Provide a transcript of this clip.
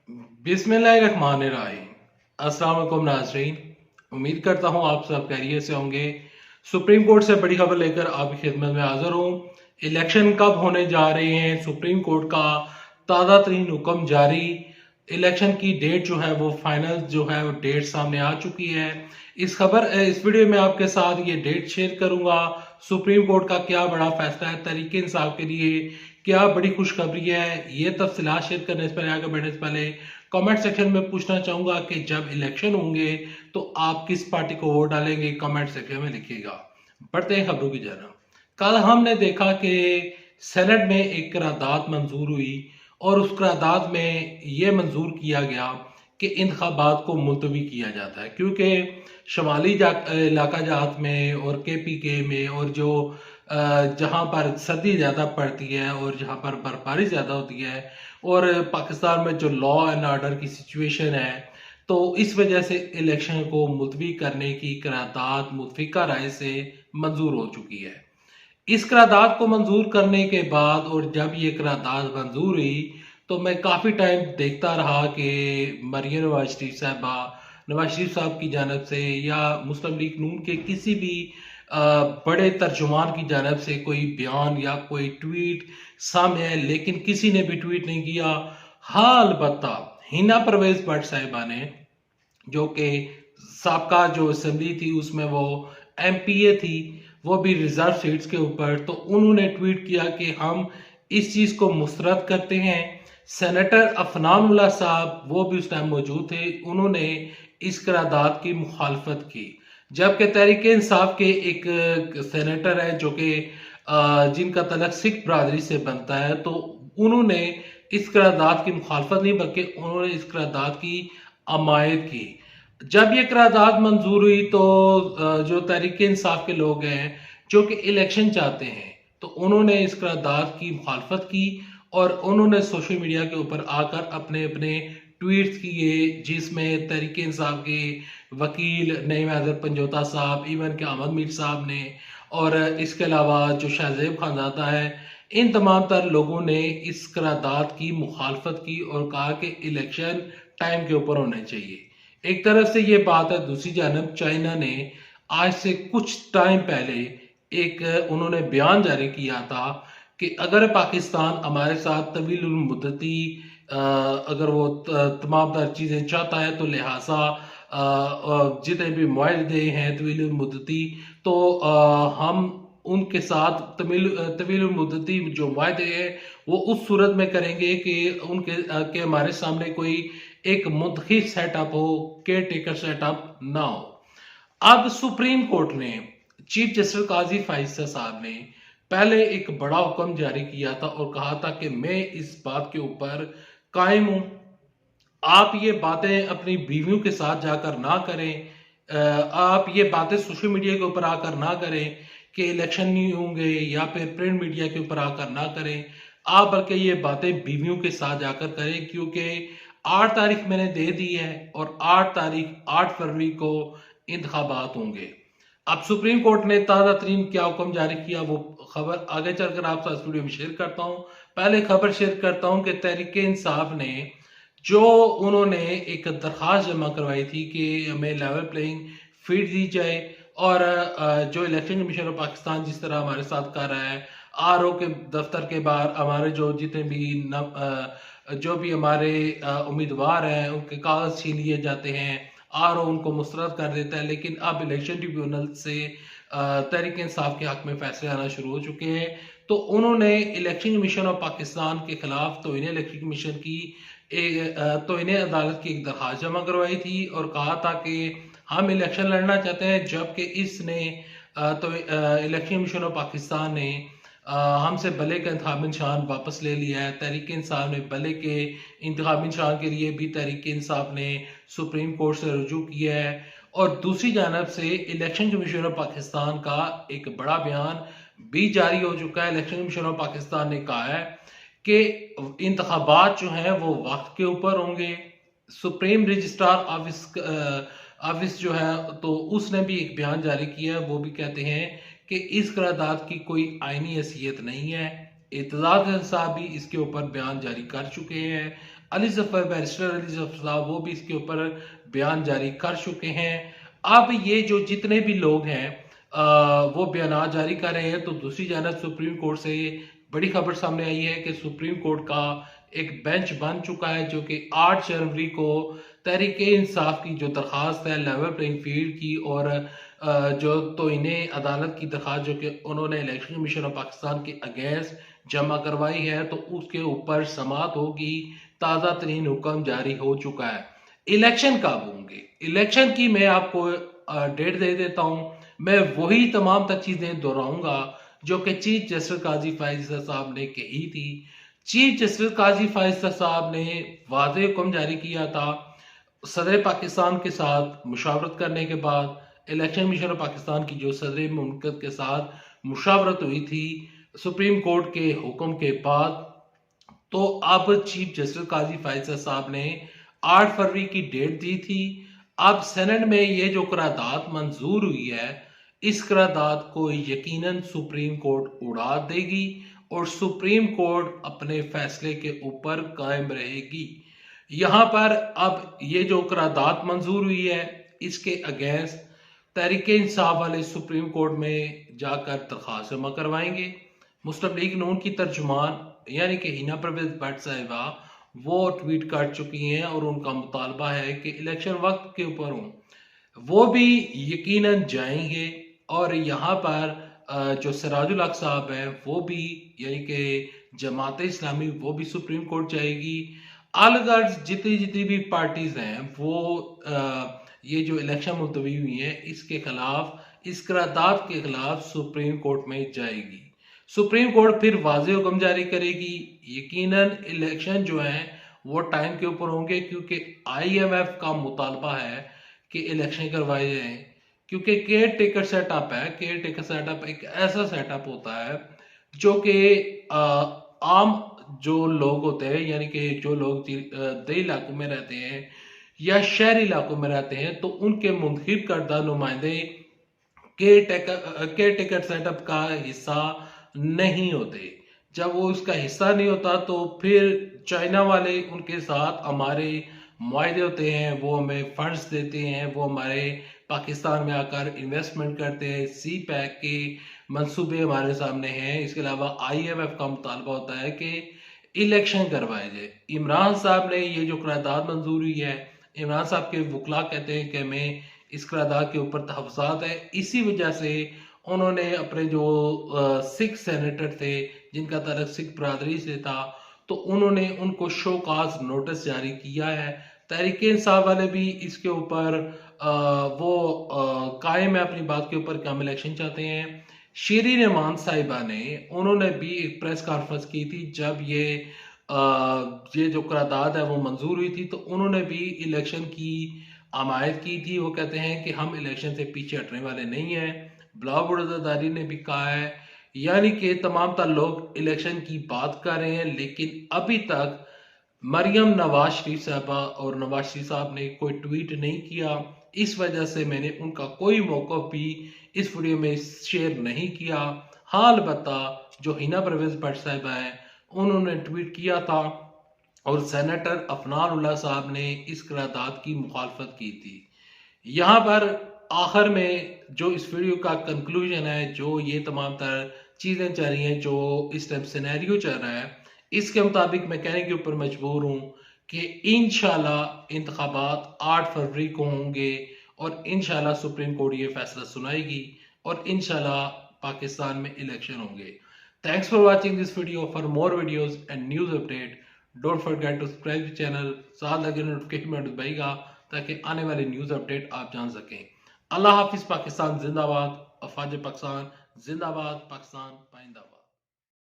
बिस्मिल्लाहिर्रहमानिर्रहीम। अस्सलाम वालेकुम नाज़रीन, उम्मीद करता हूँ आप सब खैरियत से होंगे। सुप्रीम कोर्ट से बड़ी खबर लेकर आपकी खिदमत में हाजिर हूँ। इलेक्शन कब होने जा रहे हैं, सुप्रीम कोर्ट का ताज़ा तरीन हुक्म जारी। इलेक्शन की डेट जो है वो फाइनल जो है वो डेट सामने आ चुकी है। इस वीडियो में आपके साथ ये डेट शेयर करूंगा। सुप्रीम कोर्ट का क्या बड़ा फैसला है तहरीक इंसाफ के लिए, क्या बड़ी खुशखबरी है। ये तफसीलात शेयर करने से पहले, आगे बढ़ने से पहले कमेंट सेक्शन में पूछना चाहूंगा कि जब इलेक्शन होंगे तो आप किस पार्टी को वोट डालेंगे, कमेंट सेक्शन में लिखिएगा। बढ़ते हैं खबरों की जानब। कल हमने देखा कि सेनेट में एक करारदाद मंजूर हुई और उस करारदाद में यह मंजूर किया गया कि इंतखाबात को मुलतवी किया जाता है, क्योंकि शुमाली इलाका जात में और KPK में और जो जहां पर सर्दी ज़्यादा पड़ती है और जहां पर बर्फबारी ज़्यादा होती है और पाकिस्तान में जो लॉ एंड ऑर्डर की सिचुएशन है, तो इस वजह से इलेक्शन को मुलतवी करने की करारदाद मुतफिका राय से मंजूर हो चुकी है। इस करारदाद को मंजूर करने के बाद और जब ये करारदाद मंजूर हुई तो मैं काफ़ी टाइम देखता रहा कि मरियम नवाज शरीफ साहबा, नवाज शरीफ साहब की जानब से या मुस्लिम लीग नून के किसी भी बड़े तर्जुमान की जानब से कोई बयान या कोई ट्वीट सामने है, लेकिन किसी ने भी ट्वीट नहीं किया। हाँ, अलबत्ता हिना परवेज भट्ट साहिबा ने, जो कि साबका जो असेंबली थी उसमें वो MPA थी, वो भी रिजर्व सीट्स के ऊपर, तो उन्होंने ट्वीट किया कि हम इस चीज को मुस्तरद करते हैं। सेनेटर अफनानुल्लाह साहब, वो भी उस टाइम मौजूद थे, उन्होंने इस करारदाद की मुखालफत की। जबकि तहरीक इंसाफ के एक सेनेटर है जो कि जिनका तलक सिख बरादरी से बनता है, तो उन्होंने इस करारदाद की मुखालफत नहीं बल्कि उन्होंने इस करारदाद की अमायत की। जब ये करारदाद मंजूर हुई तो जो तहरीक इंसाफ के लोग हैं जो कि इलेक्शन चाहते हैं, तो उन्होंने इस करारदाद की मुखालफत की और उन्होंने सोशल मीडिया के ऊपर आकर अपने अपने ट्वीट्स किए, जिसमें तहरीक इंसाफ के वकील नईम हैदर पंजोता साहब, इवन के अहमद मीर साहब ने, और इसके अलावा जो शाहजेब खानजादा है, इन तमाम तर लोगों ने इस करारदाद की मुखालफत की और कहा कि इलेक्शन टाइम के ऊपर होने चाहिए। एक तरफ से ये बात है, दूसरी जानब चाइना ने आज से कुछ टाइम पहले एक उन्होंने बयान जारी किया था कि अगर पाकिस्तान हमारे साथ तवील मुद्दती अगर वो तमाम तर चीज़ें चाहता है तो लिहाजा जितने भी मुआहदे हैं तवील मुद्दती, तो हम उनके साथ तवील मुद्दती जो मुआहदे हैं वो उस सूरत में करेंगे कि के हमारे सामने कोई एक मुंतखब सेटअप हो, केयर टेकर सेटअप ना हो। अब सुप्रीम कोर्ट ने, चीफ जस्टिस काजी फाइजा साहब ने पहले एक बड़ा हुक्म जारी किया था और कहा था कि मैं इस बात के ऊपर कायम हूं, आप ये बातें अपनी बीवियों के साथ जाकर ना करें, आप ये बातें सोशल मीडिया के ऊपर आकर ना करें कि इलेक्शन नहीं होंगे, या फिर प्रिंट मीडिया के ऊपर आकर ना करें। आप बल्कि ये बातें बीवियों के साथ जाकर करें, क्योंकि 8 तारीख मैंने दे दी है और 8 फरवरी को इंतखाबात होंगे। अब सुप्रीम कोर्ट ने ताज़ा तरीन क्या हुक्म जारी किया, वो खबर आगे चलकर आप साथ वीडियो में शेयर करता हूं। पहले खबर शेयर करता हूं कि तहरीक इंसाफ ने जो उन्होंने एक दरख्वास्त जमा करवाई थी कि हमें लेवल प्लेइंग फील्ड दी जाए, और जो इलेक्शन कमीशन ऑफ पाकिस्तान जिस तरह हमारे साथ कर रहा है, RO के दफ्तर के बाहर हमारे जो जितने भी जो भी हमारे उम्मीदवार हैं उनके कागज छीन लिए जाते हैं, RO उनको मुस्तरद कर देता है। लेकिन अब इलेक्शन ट्रिब्यूनल से तहरीक इंसाफ के हक में फैसले आना शुरू हो चुके हैं, तो उन्होंने इलेक्शन कमीशन ऑफ पाकिस्तान के खिलाफ तौहीन इलेक्शन कमीशन की तौहीन अदालत की एक दरख्वास्त जमा करवाई थी और कहा था कि हम इलेक्शन लड़ना चाहते हैं, जबकि इसने तो इलेक्शन कमीशन ऑफ पाकिस्तान ने हमसे भले का इंतखाबी निशान वापस ले लिया है। तहरीक इंसाफ ने भले के इंतखाबी निशान के लिए भी तहरीक इंसाफ ने सुप्रीम कोर्ट से रुजू किया है, और दूसरी जानब से इलेक्शन कमीशन ऑफ पाकिस्तान का एक बड़ा बयान भी जारी हो चुका है। इलेक्शन कमीशन ऑफ पाकिस्तान ने कहा है कि इंतखाबात जो हैं वो वक्त के ऊपर होंगे। सुप्रीम रजिस्ट्रार ऑफिस जो है, तो उसने भी एक बयान जारी किया है, वो भी कहते हैं कि इस करारदाद की कोई आईनी हैसियत नहीं है। एतजाज साहब भी इसके ऊपर बयान जारी कर चुके हैं। अली जफर, बैरिस्टर अली जफर साहब, वो भी इसके ऊपर बयान जारी कर चुके हैं। अब ये जो जितने भी लोग हैं वो बयान जारी कर रहे हैं। तो दूसरी जानब सुप्रीम कोर्ट से बड़ी खबर सामने आई है कि सुप्रीम कोर्ट का एक बेंच बन चुका है जो कि 8 जनवरी को तहरीक इंसाफ की जो दरख्वास्त है लेवल प्लेइंग फील्ड की और जो तौहीन अदालत की दरख्वास्त जो कि उन्होंने इलेक्शन कमीशन ऑफ पाकिस्तान के अगेंस्ट जमा करवाई है, तो उसके ऊपर समाअत होगी। ताज़ा तरीन हुक्म जारी हो चुका है। इलेक्शन कब होंगे, इलेक्शन की मैं आपको डेट दे देता हूँ। मैं वही तमाम तक चीजें दोहराऊंगा जो कि चीफ जस्टिस काजी फायज़ साहब ने कही थी। चीफ जस्टिस काजी फायज़ साहब ने वाज़ेह हुक्म जारी किया था सदर पाकिस्तान के साथ मुशावरत करने के बाद, इलेक्शन कमीशन ऑफ पाकिस्तान की जो सदर मुमलकत के साथ मुशावरत हुई थी सुप्रीम कोर्ट के हुक्म के बाद। तो अब चीफ जस्टिस काजी फायज़ साहब ने 8 फरवरी की डेट दी थी। अब सेनेट में ये जो करारदाद मंजूर हुई है, इस करारदाद को यकीनन सुप्रीम कोर्ट उड़ा देगी और सुप्रीम कोर्ट अपने फैसले के ऊपर कायम रहेगी। यहां पर अब ये जो करारदाद मंजूर हुई है, इसके अगेंस्ट तहरीक इंसाफ वाले सुप्रीम कोर्ट में जाकर दरख्वास्त जमा करवाएंगे। मुस्लिम लीग नून की तर्जुमान यानी कि हिना परवेज भट्ट साहिबा वो ट्वीट कर चुकी हैं और उनका मुतालबा है कि इलेक्शन वक्त के ऊपर हों। वो भी यकीनन जाएंगे और यहाँ पर जो सिराजुल हक साहब हैं वो भी यानी कि जमात इस्लामी वो भी सुप्रीम कोर्ट जाएगी। अलगर्ज जितनी जितनी भी पार्टीज हैं वो ये जो इलेक्शन मुलतवी हुई है इसके खिलाफ, इस करारदाद के खिलाफ सुप्रीम कोर्ट में जाएगी। सुप्रीम कोर्ट फिर वाज़ेह हुक्म जारी करेगी। यकीनन इलेक्शन जो है वो टाइम के ऊपर होंगे क्योंकि IMF का मुतालबा है कि इलेक्शन करवाए जाएं, क्योंकि केयर टेकर सेटअप है। केयर टेकर सेटअप एक ऐसा सेटअप होता है जो कि आम जो लोग होते हैं यानी कि जो लोग दही इलाकों में रहते हैं या शहरी इलाकों में रहते हैं, तो उनके मुंतखब करदा नुमाइंदे केयर टेकर सेटअप का हिस्सा नहीं होते। जब वो उसका हिस्सा नहीं होता तो फिर चाइना वाले उनके साथ हमारे मुआहदे होते हैं, वो हमें फंड्स देते हैं, वो हमारे पाकिस्तान में आकर इन्वेस्टमेंट करते हैं। CPEC के मंसूबे हमारे सामने हैं। इसके अलावा IMF का मुतालबा होता है कि इलेक्शन करवाए जाए। इमरान साहब ने ये जो करारदाद मंजूर हुई है, इमरान साहब के वकला कहते हैं कि हमें इस करारदाद के ऊपर तहफ़्फ़ुज़ात है। इसी वजह से उन्होंने अपने जो सिख सेनेटर थे जिनका ताल्लुक सिख बरादरी से था, तो उन्होंने उनको शो काज नोटिस जारी किया है। तहरीक इंसाफ वाले भी इसके ऊपर वो कायम है अपनी बात के ऊपर कि हम इलेक्शन चाहते हैं। शीरीन रहमान साहिबा ने उन्होंने भी एक प्रेस कॉन्फ्रेंस की थी जब ये जो करारदाद है वो मंजूर हुई थी, तो उन्होंने भी इलेक्शन की हमायत की थी। वो कहते हैं कि हम इलेक्शन से पीछे हटने वाले नहीं हैं। बिलावल भुट्टो ज़रदारी ने भी कहा है, यानी कि तमाम तर लोग इलेक्शन की बात कर रहे हैं, लेकिन अभी तक मरियम नवाज शरीफ साहबा और नवाज शरीफ साहब ने कोई ट्वीट नहीं किया। इस वजह से मैंने उनका कोई मौक़िफ़ भी इस वीडियो में शेयर नहीं किया। हाँ, अलबत्ता जो हिना परवेज भट्ट साहिबा हैं उन्होंने ट्वीट किया था और सेनेटर अफनान उल्लाह साहब ने इस करारदाद की मुखालफत की थी। यहाँ पर आखिर में जो इस वीडियो का कंक्लूजन है, जो ये तमाम तर चीज़ें चल रही हैं, जो इस टाइम सिनेरियो चल रहा है, इसके मुताबिक मैं कहने के ऊपर मजबूर हूँ कि इंशाल्लाह इंतखाबात 8 फरवरी को होंगे और इंशाल्लाह सुप्रीम कोर्ट ये फैसला सुनाएगी और इंशाल्लाह पाकिस्तान में इलेक्शन होंगे। Thanks for watching this video. For more videos and news update don't forget to subscribe the channel, साथ लगे नोटिफिकेशन बटन दबाइएगा ताकि आने वाले न्यूज अपडेट आप जान सकें। अल्लाह हाफिज। पाकिस्तान जिंदाबाद। अफवाज पाकिस्तान जिंदाबाद। पाकिस्तान पाइंदाबाद।